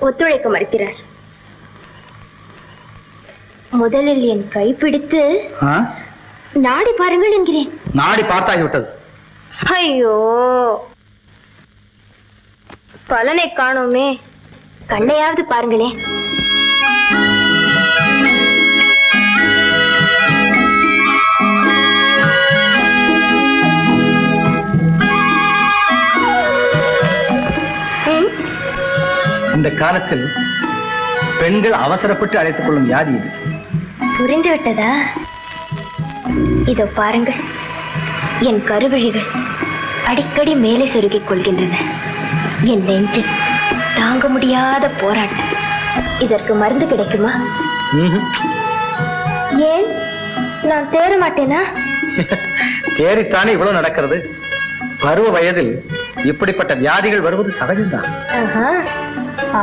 ஒத்துழைக்க மறுக்கிறார். முதலில் என் கைப்பிடித்து நாடி பாருங்கள் என்கிறேன். நாடி பார்த்தாகிவிட்டது. ஐயோ, பலனை காணோமே. கண்ணையாவது பாருங்களேன். இந்த காலத்தில் பெண்கள் அவசரப்பட்டு அழைத்துக் கொள்ளும் வியாதி இது. புரிந்து விட்டதா? இதோ பாருங்கள், என் கருவிழிகள் அடிக்கடி மேலே சொருகிக் கொள்கின்றன. என் நெஞ்சில் தாங்க முடியாத போராட்டம். இதற்கு மருந்து கிடைக்குமா? ஏன், நான் தேற மாட்டேனா? தேறித்தானே இவ்வளவு நடக்கிறது. பருவ வயதில் இப்படிப்பட்ட வியாதிகள் வருவது சகஜம்தான்.